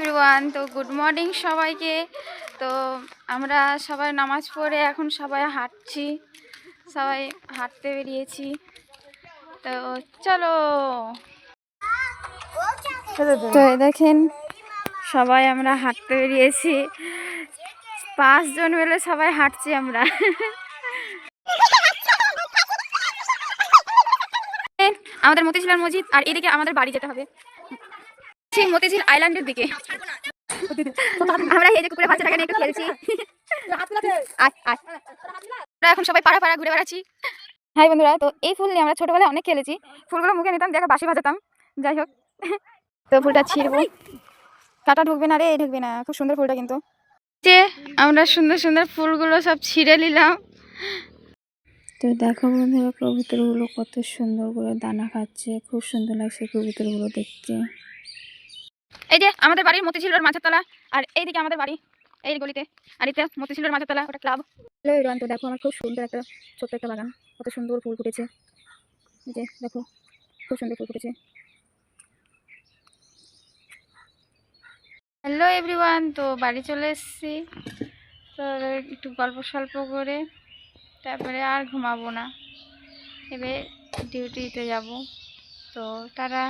Everyone, তো good morning সবাইকে। তো আমরা সবাই নামাজ পড়ে এখন সবাই হাঁটছি, সবাই হাঁটতে বেরিয়েছি। তো চলো, তো দেখেন সবাই আমরা হাঁটতে বেরিয়েছি, 5 জন মিলে সবাই হাঁটছি আমরা। আমাদের মতিঝিল মসজিদ, আর এদিকে আমাদের বাড়ি যেতে হবে, ঠিক মতিঝিল আইল্যান্ডের দিকে। আমরা এই যে কুকুরের বাচ্চাটাকে নিয়ে একটু খেলছি। আমরা এখন সবাই পাড়া পাড়া ঘুরে বেড়াচ্ছি। হাই বন্ধুরা, তো এই ফুল নিয়ে আমরা ছোটবেলায় অনেক খেলেছি। ফুলগুলো মুখে নিতাম, দেখো বাঁশি বাজাতাম। যাই হোক, তো ফুলটা ছিঁড়বো, কাটা ঢুকবে না রে, ঢুকবে না। খুব সুন্দর ফুলটা, কিন্তু যে আমরা সুন্দর সুন্দর ফুলগুলো সব ছিঁড়ে নিলাম। তো দেখো বন্ধুরা, কবুতরগুলো কত সুন্দর করে দানা খাচ্ছে, খুব সুন্দর লাগছে কবুতরগুলো দেখতে। এই যে আমাদের বাড়ির মতিঝিলের মাছের তলা, আর এইদিকে আমাদের বাড়ি এই গলিতে, আর এটা মতিঝিলের মাছের তলা, ওটা ক্লাব। হ্যালো এভরিওয়ান, তো দেখো আমার খুব সুন্দর একটা ছোট্ট একটা বাগান, কত সুন্দর ফুল ফুটেছে। এই যে দেখো, খুব সুন্দর ফুল ফুটেছে। হ্যালো এভরিওয়ান, তো বাড়ি চলে এসেছি। তো একটু গল্প সল্প করে তারপরে আর ঘুমাবো না, এবার ডিউটিতে যাব। তো তারা